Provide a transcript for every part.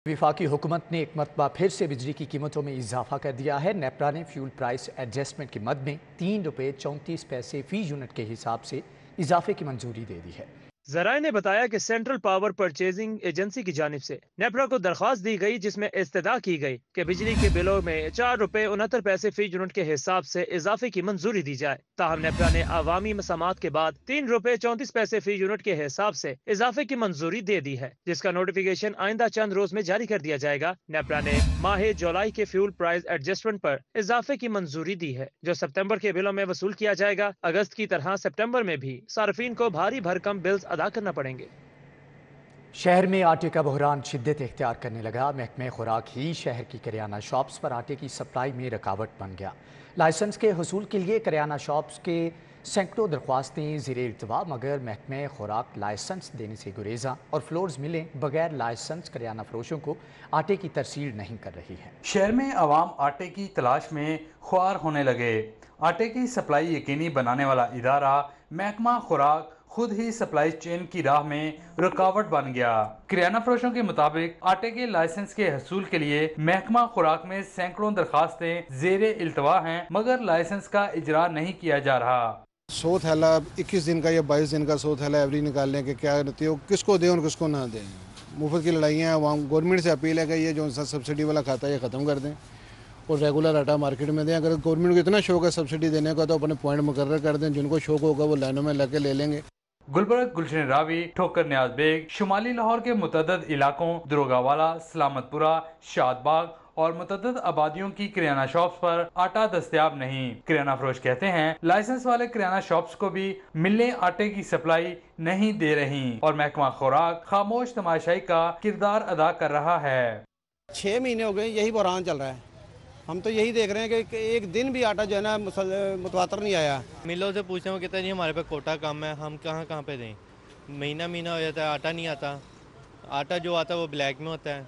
वफाकी हुकूमत ने एक मरतबा फिर से बिजली की कीमतों में इजाफा कर दिया है। नेपरा ने फ्यूल प्राइस एडजस्टमेंट के मद में ₹3.34 फी यूनिट के हिसाब से इजाफे की मंजूरी दे दी है। जराए ने बताया कि सेंट्रल पावर परचेजिंग एजेंसी की जानिब से नेपरा को दरख्वास्त दी गई, जिसमें इस्तदा की गई कि बिजली के बिलों में ₹4.69 फी यूनिट के हिसाब से इजाफे की मंजूरी दी जाए। ताहम नेपरा ने अवामी मसामात के बाद ₹3.34 फी यूनिट के हिसाब से इजाफे की मंजूरी दे दी है, जिसका नोटिफिकेशन आइंदा चंद रोज में जारी कर दिया जाएगा। नेपरा ने माह जुलाई के फ्यूल प्राइस एडजस्टमेंट पर इजाफे की मंजूरी दी है, जो सितंबर के बिलों में वसूल किया जाएगा। अगस्त की तरह सितंबर में भी सार्फिन को भारी भरकम बिल्स अदा करना पड़ेंगे। शहर में आटे का बहरान शिद्दत इख्तियार करने लगा। महकमे खुराक ही शहर की करियाना शॉप्स पर आटे की सप्लाई में रुकावट बन गया। लाइसेंस के हसूल के लिए करियाना शॉप्स के सैकड़ों दरख्वास्तें ज़ेरे इल्तवा, मगर महकमे खुराक लाइसेंस देने से गुरेजा और फ्लोर्स मिलें बगैर लाइसेंस करियाना फरोशों को आटे की तरसील नहीं कर रही है। शहर में आवाम आटे की तलाश में ख्वार होने लगे। आटे की सप्लाई यकीनी बनाने वाला इदारा महकमा खुराक खुद ही सप्लाई चेन की राह में रुकावट बन गया। किराना फरोशों के मुताबिक आटे के लाइसेंस के हसूल के लिए महकमा खुराक में सैकड़ों दरखास्तें ज़ेरे इल्तवा हैं, मगर लाइसेंस का इजरा नहीं किया जा रहा। 100 थैला 21 दिन का या 22 दिन का 100 थैला एवरी निकालने के क्या रहती है, किसको दें और किसको ना दें। मुफ्त की लड़ाइयाँ हैं। गवर्नमेंट से अपील है कि ये जो सब्सिडी वाला खाता है ये ख़त्म कर दें और रेगुलर आटा मार्केट में दें। अगर गवर्नमेंट को इतना शौक है सब्सिडी देने का तो अपने पॉइंट मुकर्रर कर दें, जिनको शौक होगा वो लाइनों में लग के ले लेंगे। गुलबर्ग, गुलशन रावी, ठोकर न्याज बेग, शुमाली लाहौर के मुतअद्दिद इलाकों दरोगावाला, सलामतपुरा, शादबाग और मुतअद्दिद आबादियों की किराना शॉप्स पर आटा दस्तयाब नहीं। किराना फरोश कहते हैं लाइसेंस वाले किराना शॉप्स को भी मिलें आटे की सप्लाई नहीं दे रही और महकमा खुराक खामोश तमाशाई का किरदार अदा कर रहा है। 6 महीने हो गए यही बहरान चल रहा है। हम तो यही देख रहे हैं कि एक दिन भी आटा जो है ना मुतवातर नहीं आया। मिलों से पूछते हैं, कहते नहीं हमारे पे कोटा कम है, हम कहाँ पे दें। महीना हो जाता है, आटा नहीं आता। आटा जो आता है वो ब्लैक में होता है।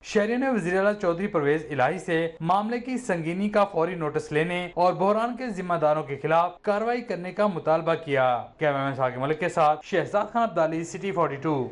शहरियों ने वज़ीर आला चौधरी परवेज इलाही से मामले की संगीनी का फौरी नोटिस लेने और बहरान के जिम्मेदारों के खिलाफ कार्रवाई करने का मुतालबा किया। कैमरामैन साकिब मलिक के साथ शहजाद खान अब्दाली, सिटी 42।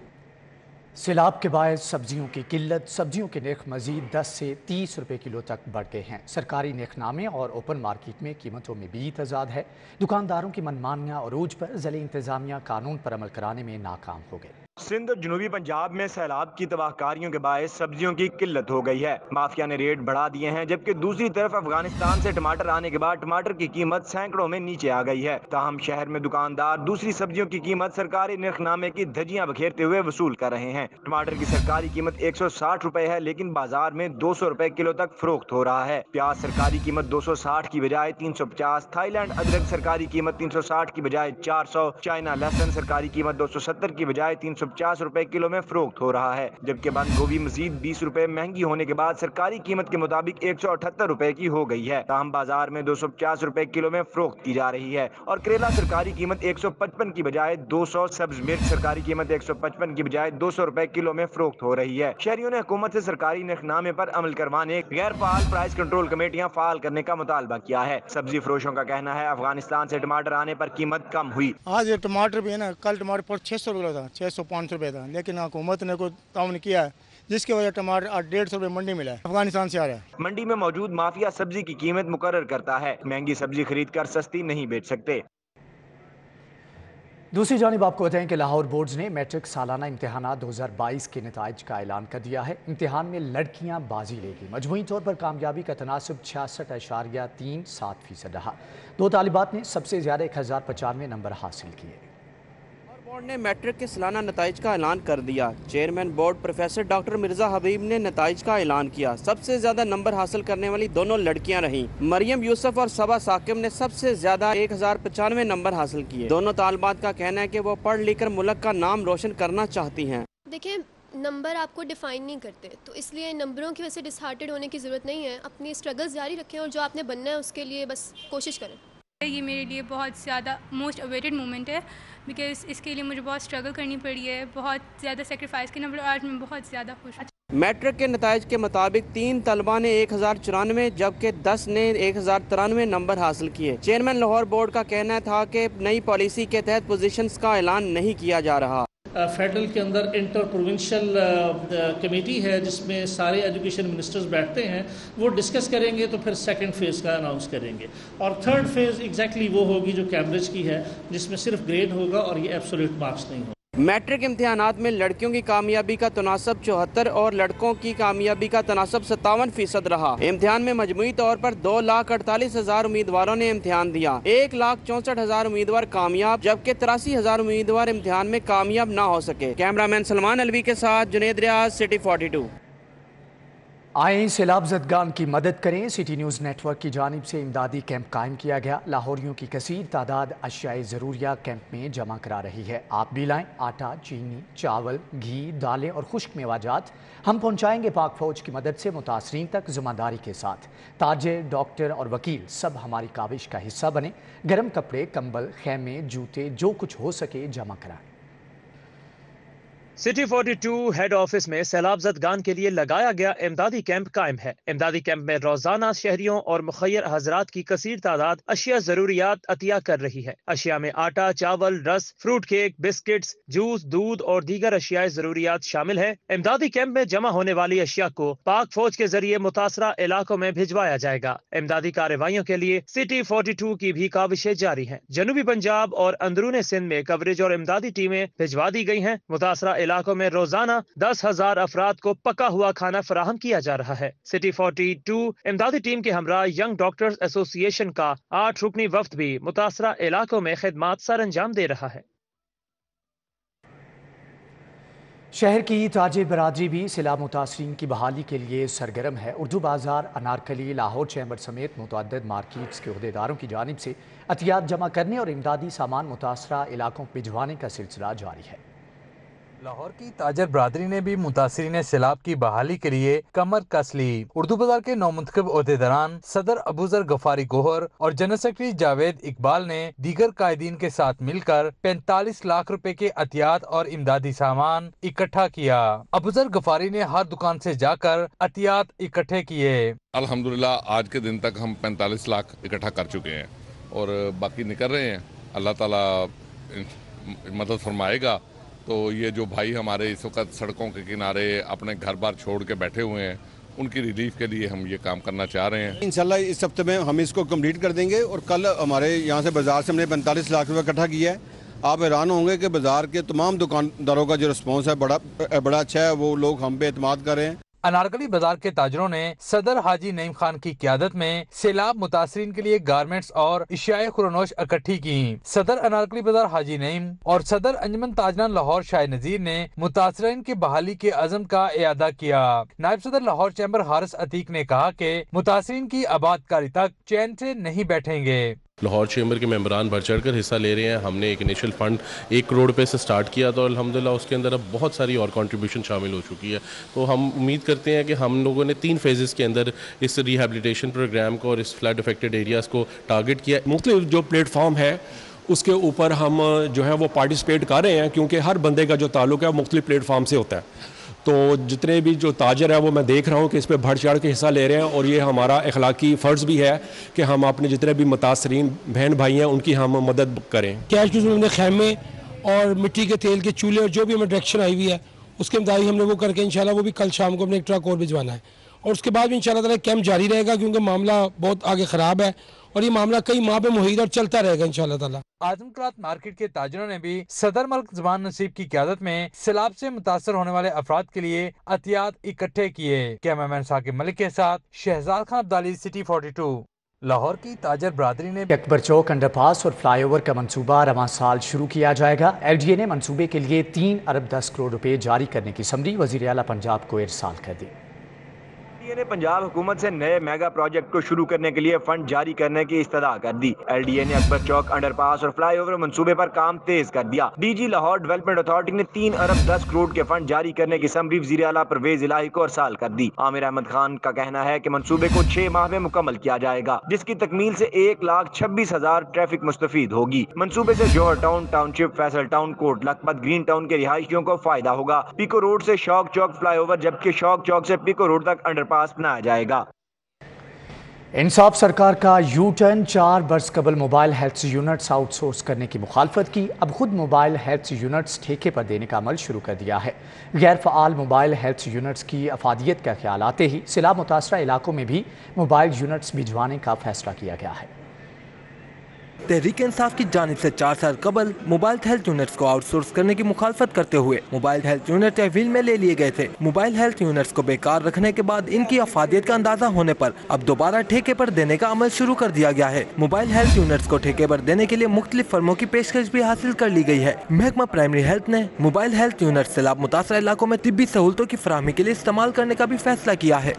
सैलाब के बायस सब्जियों की किल्लत, सब्जियों के नर्ख मजीद 10 से 30 रुपए किलो तक बढ़ गए हैं। सरकारी नर्खनामे और ओपन मार्केट में कीमतों में भी तजाद है। दुकानदारों की मनमानियाँ अरूज पर ज़िले इंतजामिया कानून पर अमल कराने में नाकाम हो गए। सिंध और जनूबी पंजाब में सैलाब की तबाहकारियों के बायस सब्जियों की किल्लत हो गई है। माफिया ने रेट बढ़ा दिए हैं, जबकि दूसरी तरफ अफगानिस्तान से टमाटर आने के बाद टमाटर की कीमत सैकड़ों में नीचे आ गई है। ताहम शहर में दुकानदार दूसरी सब्जियों की कीमत सरकारी नर्खनामे की धज्जियां बखेरते हुए वसूल कर रहे हैं। टमाटर की सरकारी कीमत 160 रुपए है, लेकिन बाजार में 200 रुपए किलो तक फरोख्त हो रहा है। प्याज सरकारी कीमत 260 की बजाय 350, थाईलैंड अदरक सरकारी कीमत 360 की बजाय 400, चाइना लहसुन सरकारी कीमत 270 की बजाय 350 रुपए किलो में फरोख्त हो रहा है। जबकि बंद गोभी मजीद 20 रुपए महंगी होने के बाद सरकारी कीमत के मुताबिक 178 रुपए की हो गई है। ताहम बाजार में 250 रुपए किलो में फरोख्त की जा रही है। और करेला सरकारी कीमत 155 की बजाय 200, सब्ज मिर्च सरकारी कीमत 155 की बजाय 200 रुपए किलो में फरोख्त हो रही है। शहरियों ने हुकूमत से सरकारी नर्खनामे पर अमल करवाने गैर फाल प्राइस कंट्रोल कमेटियां फाल करने का मुतालबा किया है। सब्जी फरोशों का कहना है अफगानिस्तान से टमाटर आने पर कीमत कम हुई। आज ये टमाटर भी है ना, कल टमाटर पर 600 रुपये था, 600-500 रुपये था, लेकिन हुकूमत ने कोई ताउन किया है जिसकी वजह टमाटर 150 रुपये मंडी मिला है। अफगानिस्तान से आ रहा है। मंडी में मौजूद माफिया सब्जी की कीमत मुकर्रर करता है। महंगी सब्जी खरीद कर सस्ती नहीं बेच सकते। दूसरी जानिब आपको बताएं कि लाहौर बोर्ड्स ने मैट्रिक सालाना इम्तहानात 2022 के नताइज का ऐलान कर दिया है। इम्तिहान में लड़कियां बाजी लेगी। मजमूई तौर पर कामयाबी का तनासब 66.37% रहा। 2 तालिबात ने सबसे ज़्यादा 1095 नंबर हासिल किए। बोर्ड ने मैट्रिक के सालाना नताइज का ऐलान कर दिया। Chairman board professor doctor Mirza Habib ने नताइज का ऐलान किया। सबसे ज्यादा नंबर हासिल करने वाली दोनों लड़कियां रहीं। मरियम यूसुफ और सबा साकिब ने सबसे ज्यादा 1095 नंबर हासिल किए। दोनों तालिबात का कहना है कि वो पढ़ लिख कर मुल्क का नाम रोशन करना चाहती हैं। देखिए, नंबर आपको डिफाइन नहीं करते, तो इसलिए नंबरों की वजह से डिसहार्टेड होने की ज़रूरत नहीं है। अपनी स्ट्रगल्स जारी रखें और जो आपने बनना है उसके लिए बस कोशिश करें। ये मेरे लिए बहुत ज़्यादा मोस्ट अवेटेड मोमेंट है, बिकॉज इसके लिए मुझे बहुत स्ट्रगल करनी पड़ी है, बहुत ज़्यादा सेक्रीफाइस करना पड़ा। आज मैं बहुत ज़्यादा खुश हूँ। मैट्रिक के नताइज के मुताबिक 3 तलबा ने 1094 जबकि 10 ने 1093 नंबर हासिल किए। चेयरमैन लाहौर बोर्ड का कहना था कि नई पॉलिसी के तहत पोजीशंस का ऐलान नहीं किया जा रहा। फेडरल के अंदर इंटर प्रोविंशियल कमेटी है जिसमें सारे एजुकेशन मिनिस्टर्स बैठते हैं, वो डिस्कस करेंगे तो फिर सेकंड फेज़ का अनाउंस करेंगे। और थर्ड फेज़ एग्जैक्टली वो होगी जो कैम्ब्रिज की है, जिसमें सिर्फ ग्रेड होगा और ये एब्सोल्यूट मार्क्स नहीं होगा। मैट्रिक इम्तिहानात में लड़कियों की कामयाबी का तनासब 74 और लड़कों की कामयाबी का तनासब 57% रहा। इम्तिहान में मजमूई तौर पर 2,48,000 उम्मीदवारों ने इम्तिहान दिया। 1,64,000 उम्मीदवार कामयाब, जबकि 83,000 उम्मीदवार इम्तिहान में कामयाब ना हो सके। कैमरामैन सलमान अलवी के साथ जुनेद रियाज, सिटी 42। आए सैलाब ज़दगान की मदद करें। सिटी न्यूज़ नेटवर्क की जानिब से इमदादी कैंप कायम किया गया। लाहौरियों की कसीर तादाद अशियाए ज़रूरिया कैंप में जमा करा रही है। आप भी लाएँ आटा, चीनी, चावल, घी, दालें और खुश्क मेवाजात। हम पहुँचाएंगे पाक फ़ौज की मदद से मुतासरीन तक ज़िम्मेदारी के साथ। ताजिर, डॉक्टर और वकील सब हमारी काविश का हिस्सा बने। गर्म कपड़े, कंबल, खैमे, जूते, जो कुछ हो सके जमा कराएं। सिटी 42 हेड ऑफिस में सैलाब ज़दगान के लिए लगाया गया इमदादी कैंप कायम है। इमदादी कैंप में रोजाना शहरियों और मुखय्यर हजरात की कसीर तादाद अशिया जरूरियात अतिया कर रही है। अशिया में आटा, चावल, रस, फ्रूट केक, बिस्किट्स, जूस, दूध और दीगर अशियाए जरूरियात शामिल है। इमदादी कैंप में जमा होने वाली अशिया को पाक फौज के जरिए मुतासरा इलाकों में भिजवाया जाएगा। इमदादी कार्रवाइयों के लिए सिटी 42 की भी काविशें जारी हैं। जनूबी पंजाब और अंदरून सिंध में कवरेज और इमदादी टीमें भिजवा दी गई हैं। मुतासरा इलाकों में रोजाना 10,000 अफराद को पका हुआ खाना फराहम किया जा रहा है। सिटी 42 इमदादी टीम के हमरा यंग डॉक्टर्स एसोसिएशन का 8 रुकनी वफ्द भी मुतासरा इलाकों में खिदमात सर अंजाम दे रहा है। शहर की ताजिर बरादरी भी सैलाब मुतासरीन की बहाली के लिए सरगर्म है। उर्दू बाजार, अनारकली, लाहौर चैम्बर समेत मुतअद्दिद मार्केट्स के अहदेदारों की जानिब से अतियात जमा करने और इमदादी सामान मुतासरा इलाकों को भिजवाने का सिलसिला जारी है। लाहौर की ताजर बरादरी ने भी मुतासरीन सैलाब की बहाली के लिए कमर कस ली। उर्दू बाजार के नौमुंतखब ओहदेदारान सदर अबूजर गफारी गोहर और जनरल सेक्रेटरी जावेद इकबाल ने दीगर कायदीन के साथ मिलकर 45 लाख रुपए के अतियात और इमदादी सामान इकट्ठा किया। अबूजर गफारी ने हर दुकान से जाकर अतियात इकट्ठे किए। अल्हम्दुलिल्लाह आज के दिन तक हम 45 लाख इकट्ठा कर चुके हैं और बाकी निकल रहे हैं। अल्लाह ताला मदद फरमाएगा। तो ये जो भाई हमारे इस वक्त सड़कों के किनारे अपने घर बार छोड़ के बैठे हुए हैं, उनकी रिलीफ के लिए हम ये काम करना चाह रहे हैं। इंशाल्लाह इस हफ्ते में हम इसको कंप्लीट कर देंगे और कल हमारे यहाँ से बाजार से हमने 45 लाख रुपए इकट्ठा किया है। आप हैरान होंगे कि बाजार के तमाम दुकानदारों का जो रिस्पॉन्स है बड़ा अच्छा है। वो लोग हम पे एतमाद कर रहे हैं। अनारकली बाजार के ताजरों ने सदर हाजी नईम खान की क़यादत में सैलाब मुतासरीन के लिए गारमेंट्स और इशाए खुरनोश इकट्ठी की। सदर अनारकली बाजार हाजी नईम और सदर अंजुमन ताजरान लाहौर शाह नजीर ने मुतासरीन की बहाली के अज़म का इयादा किया। नायब सदर लाहौर चैम्बर हारिस अतीक ने कहा कि मुतासरीन की आबादकारी तक चैन से नहीं बैठेंगे। लाहौर चैम्बर के मेंबरान बढ़ चढ़ कर हिस्सा ले रहे हैं। हमने एक इनिशियल फंड 1 करोड़ रुपए से स्टार्ट किया तो अल्हम्दुलिल्लाह उसके अंदर अब बहुत सारी और कंट्रीब्यूशन शामिल हो चुकी है। तो हम उम्मीद करते हैं कि हम लोगों ने 3 फेजेस के अंदर इस रिहेबिलिटेशन प्रोग्राम को और इस फ्लड अफेक्टेड एरियाज़ को टारगेट किया। मुख्तलिफ जो प्लेटफॉर्म है उसके ऊपर हम जो है वो पार्टिसिपेट कर रहे हैं, क्योंकि हर बंदे का जो ताल्लुक है वो मुख्तलिफ प्लेटफॉर्म से होता है। तो जितने भी जो ताजर है वो मैं देख रहा हूँ कि इस पर बढ़ चढ़ के हिस्सा ले रहे हैं और ये हमारा अखलाकी फ़र्ज़ भी है कि हम अपने जितने भी मुतासरीन बहन भाई हैं उनकी हम मदद करें। कैश की हमने खैमे और मिट्टी के तेल के चूल्हे और जो भी हमें डायरेक्शन आई हुई है उसके मुताबिक हमने वो करके इंशाल्लाह वो भी कल शाम को अपने एक ट्रक और भिजवाना है और उसके बाद भी इंशाल्लाह ताला कैंप जारी रहेगा, क्योंकि मामला बहुत आगे ख़राब है और ये मामला कई माह पे मुहित और चलता रहेगा इंशाल्लाह ताला। आजमकरात मार्केट के ताजरों ने भी सदर मलिक ज़ुबान नसीब की क़यादत में सैलाब से मुतासर होने वाले अफराद के लिए अतियात इकट्ठे किए। कैमरामैन साकिब मलिक के साथ शहजाद खान अब्दाली, सिटी 42। लाहौर की ताजर बरादरी ने अकबर चौक अंडरपास और फ्लाईओवर का मंसूबा रवां साल शुरू किया जाएगा। LDA ने मंसूबे के लिए 3 अरब 10 करोड़ रुपए जारी करने की समरी वज़ीर आला पंजाब को इरसाल कर दी। LDA ने पंजाब हुकूमत से नए मेगा प्रोजेक्ट को शुरू करने के लिए फंड जारी करने की इस्तदा कर दी। LDA ने अकबर चौक अंडरपास और फ्लाईओवर मंसूबे पर काम तेज कर दिया। DG लाहौर डेवलपमेंट अथॉरिटी ने 3 अरब 10 करोड़ के फंड जारी करने की समरी वज़ीर आला परवेज इलाही को अरसाल कर दी। आमिर अहमद खान का कहना है कि मंसूबे को 6 माह में मुकम्मल किया जाएगा, जिसकी तकमील से 1,26,000 ट्रैफिक मुस्तफीद होगी। मंसूबे से Johar town, township, Faisal town, Kot Lakhpat, green town के रिहायशियों को फायदा होगा। पीको रोड से शौक चौक फ्लाईओवर, जबकि शौक चौक से पीको रोड तक अंडरपास बनाया जाएगा। इंसाफ सरकार का यू टर्न 4 बरस कबल मोबाइल हेल्थ यूनिट्स आउटसोर्स करने की मुखालफत की। अब खुद मोबाइल हेल्थ यूनिट्स ठेके पर देने का अमल शुरू कर दिया है। गैर फ़आल मोबाइल हेल्थ यूनिट्स की अफादियत का ख्याल आते ही सैलाब मुतासरा इलाकों में भी मोबाइल यूनिट्स भिजवाने का फैसला किया गया है। तहरीक इंसाफ की जानिब से 4 साल कबल मोबाइल हेल्थ यूनिट्स को आउटसोर्स करने की मुखालफत करते हुए मोबाइल हेल्थ यूनिट तहवील में ले लिए गए थे। मोबाइल हेल्थ यूनिट्स को बेकार रखने के बाद इनकी अफादियत का अंदाजा होने पर अब दोबारा ठेके पर देने का अमल शुरू कर दिया गया है। मोबाइल हेल्थ यूनिट्स को ठेके पर देने के लिए मुख्तलिफ फर्मों की पेशकश भी हासिल कर ली गई है। महकमा प्राइमरी हेल्थ ने मोबाइल हेल्थ यूनिट सैलाब मुतासरा इलाकों में तिब्बी सहूलतों की फराहमी के लिए इस्तेमाल करने का भी फैसला किया है।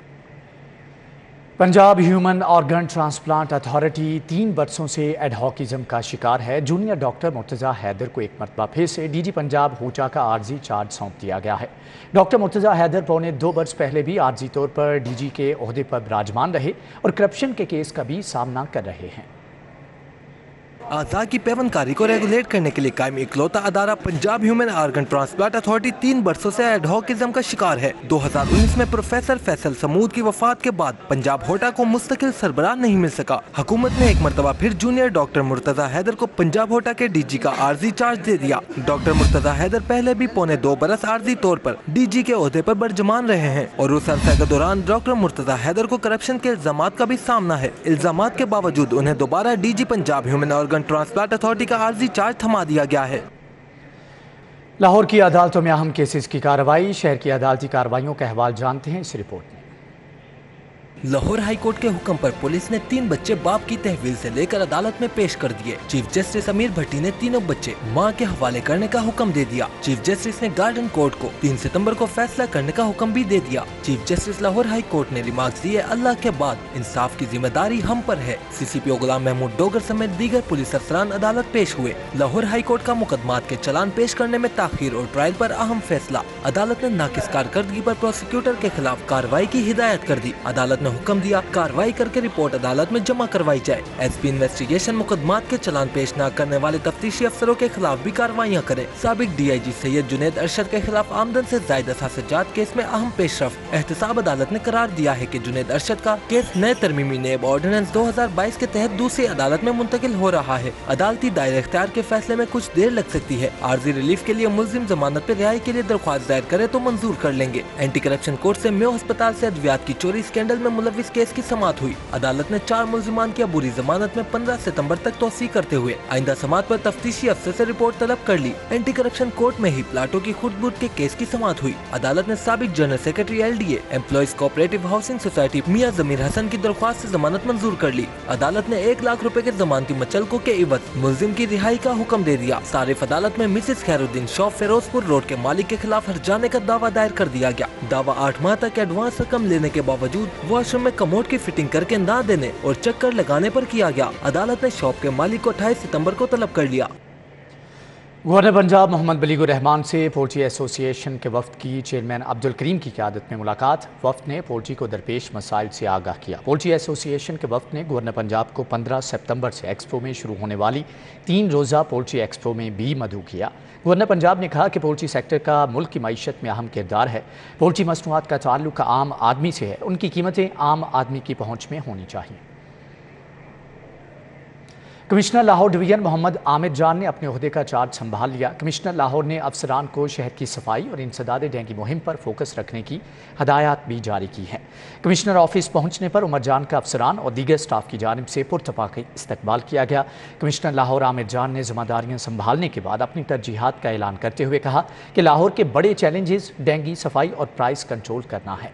Punjab human organ transplant authority 3 बरसों से एडहॉकिज्म का शिकार है। जूनियर डॉक्टर मुर्तज़ा हैदर को एक मरतबा फिर से डीजी पंजाब होचा का आर्जी चार्ज सौंप दिया गया है। डॉक्टर मुर्तज़ा हैदर पौने 2 बरस पहले भी आर्जी तौर पर डीजी के ओहदे पर विराजमान रहे और करप्शन के केस का भी सामना कर रहे हैं। आज़ा की पेवनकारी को रेगुलेट करने के लिए कायम इकलौता अदारा Punjab human organ transplant authority 3 बरसों से एडहॉकिज्म का शिकार है। 2019 में प्रोफेसर फैसल समूद की वफात के बाद पंजाब होटा को मुस्तकिल सरबराह नहीं मिल सका। हुकूमत ने एक मरतबा फिर जूनियर डॉक्टर मुर्तज़ा हैदर को पंजाब होटा के डीजी का आर्जी चार्ज दे दिया। डॉक्टर मुर्तज़ा हैदर पहले भी पौने 2 बरस आर्जी तौर पर डीजी के ओहदे पर बरजमान रहे हैं और उस अरसे के दौरान डॉक्टर मुर्तज़ा हैदर को करप्शन के इल्जामात का भी सामना है। इल्जामात के बावजूद उन्हें दोबारा DG Punjab human organ transplant authority का आर्जी चार्ज थमा दिया गया है। लाहौर की अदालतों में अहम केसेस की कार्रवाई। शहर की अदालती कार्रवाइयों का अहवाल जानते हैं इस रिपोर्ट में। लाहौर हाई कोर्ट के हुक्म पर पुलिस ने 3 बच्चे बाप की तहवील से लेकर अदालत में पेश कर दिए। चीफ जस्टिस अमीर भट्टी ने तीनों बच्चे मां के हवाले करने का हुक्म दे दिया। चीफ जस्टिस ने गार्डन कोर्ट को 3 सितंबर को फैसला करने का हुक्म भी दे दिया। Chief justice Lahore high court ने रिमार्क्स दिए, अल्लाह के बाद इंसाफ की जिम्मेदारी हम पर है। CCPO गुलाम महमूद डोगर समेत दीगर पुलिस अफसरान अदालत पेश हुए। लाहौर हाई कोर्ट का मुकदमात के चलान पेश करने में ताखीर और ट्रायल पर अहम फैसला। अदालत ने नाकिस कारकर्दगी पर प्रोसिक्यूटर के खिलाफ कार्रवाई की हिदायत कर दी। अदालत ने हुक्म दिया कार्रवाई करके रिपोर्ट अदालत में जमा करवाई जाए। SP इन्वेस्टिगेशन मुकदमात के चलान पेश न करने वाले तफ्तीशी अफसरों के खिलाफ भी कार्रवाइयाँ करे। साबिक DIG सैयद जुनेद अरशद के खिलाफ आमदन से जायद असासजात केस में अहम पेशरफ। एहतसाब अदालत ने करार दिया है कि जुनेद अरशद का केस नए तरमीमी नेब ऑर्डिनेंस 2022 के तहत दूसरी अदालत में मुंतकिल हो रहा है। अदालती दायर इख्तियार के फैसले में कुछ देर लग सकती है। आर्जी रिलीफ के लिए मुल्जिम जमानत पर रिहाई के लिए दरख्वास्त दायर करे तो मंजूर कर लेंगे। एंटी करप्शन कोर्ट से म्यो अस्पताल से अद्वियात की चोरी स्कैंडल में मुलविस केस की समाअत हुई। अदालत ने 4 मुल्जिमान की अबूरी जमानत में 15 सितंबर तक तौसीक करते हुए आइंदा समाअत पर तफ्तीशी अफसर से रिपोर्ट तलब कर ली। एंटी करप्शन कोर्ट में ही प्लाटों की खुर्द-बुर्द के केस की समाअत हुई। अदालत ने साबिक general secretary LDA employees cooperative housing society Mian Zameer Hasan की दरख्वास्त से जमानत मंजूर कर ली। अदालत ने 1 लाख रुपए के जमानती मचलकों के इवत मुल्जिम की रिहाई का हुक्म दे दिया। सारिफ अदालत में Mrs Khairuddin shop Ferozepur road के मालिक के खिलाफ हर्जाने का दावा दायर कर दिया गया। दावा 8 माह तक एडवांस रकम लेने के बावजूद वॉशरूम में कमोड की फिटिंग करके न देने और चक्कर लगाने पर किया गया। अदालत ने शॉप के मालिक को 28 सितंबर को तलब कर लिया। गवर्नर पंजाब मोहम्मद बलीगुर रहमान से पोल्ट्री एसोसिएशन के वफ्द की चेयरमैन अब्दुल करीम की क़यादत में मुलाकात। वफ्द ने पोल्ट्री को दरपेश मसाइल से आगाह किया। पोल्ट्री एसोसिएशन के वफ्द ने गवर्नर पंजाब को 15 सितंबर से एक्सपो में शुरू होने वाली 3 रोज़ा पोल्ट्री एक्सपो में भी मदऊ किया। गवर्नर पंजाब ने कहा कि पोल्ट्री सेक्टर का मुल्क की मईशत में अहम किरदार है। पोल्ट्री मसनूआत का ताल्लुक आम आदमी से है। उनकी कीमतें आम आदमी की पहुँच में होनी चाहिए। कमिश्नर लाहौर डिवीजन मोहम्मद आमिर जान ने अपने ओहदे का चार्ज संभाल लिया। कमिश्नर लाहौर ने अफसरान को शहर की सफाई और इंसदाद डेंगू मुहिम पर फोकस रखने की हदायत भी जारी की है। कमिश्नर ऑफिस पहुंचने पर उमर जान का अफसरान और दीगर स्टाफ की जानिब से पुरतपाकी इस्तकबाल किया गया। कमिश्नर लाहौर आमिर जान ने जिम्मेदारियां संभालने के बाद अपनी तरजीहात का ऐलान करते हुए कहा कि लाहौर के बड़े चैलेंजेस डेंगू, सफाई और प्राइस कंट्रोल करना है।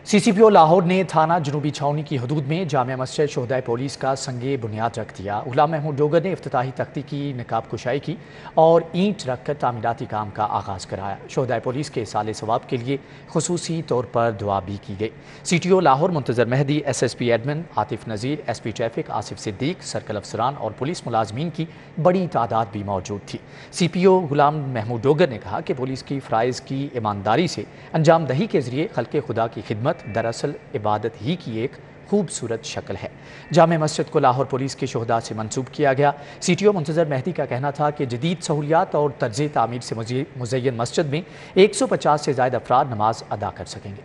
CCPO लाहौर ने थाना जनूबी छावनी की हदूद में जामिया मस्जिद शोहदाए पुलिस का संगे बुनियाद रख दिया। गुलाम महमूद डोगर ने इफ्तिताही तख्ती की नकाब कुशाई की और ईंट रखकर तामीराती काम का आगाज़ कराया। शोहदाए पुलिस के साले सवाब के लिए खुसूसी तौर पर दुआ भी की गई। CTO Lahore Muntazir Mehdi, SSP admin Atif Nazir, SP traffic Asif Siddique, circle अफसरान और पुलिस मुलाजमीन की बड़ी तादाद भी मौजूद थी। CPO गुलाम महमूद डोगर ने कहा कि पुलिस की फ़राइज़ की ईमानदारी से अंजाम दही के ज़रिए खल्क़े खुदा की खिदमत दरअसल इबादत ही की एक खूबसूरत शक्ल है। जामे मस्जिद को लाहौर पुलिस के शोहदा से मंसूब किया गया। CTO मुंतजर मेहदी का कहना था कि जदीद सहूलियात और तर्ज तामीर से मुज़य्यन मस्जिद में 150 से ज़ायद अफराद नमाज अदा कर सकेंगे।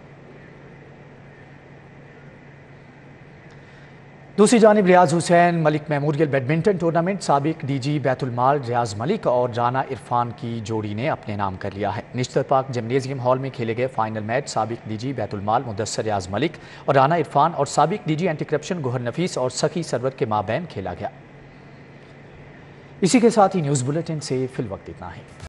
दूसरी जानिब Riaz Hussain Malik memorial badminton tournament साबिक डीजी बैतुल माल रियाज मलिक और राना इरफान की जोड़ी ने अपने नाम कर लिया है। निश्तर पार्क जिम्नेजियम हॉल में खेले गए फाइनल मैच साबिक डीजी बैतुल माल मुदस्सर रियाज मलिक और राना इरफान और साबिक डीजी एंटी करप्शन गोहर नफीस और सखी सरवर के माबैन खेला गया। इसी के साथ ही न्यूज़ बुलेटिन से फिल वक्त इतना है।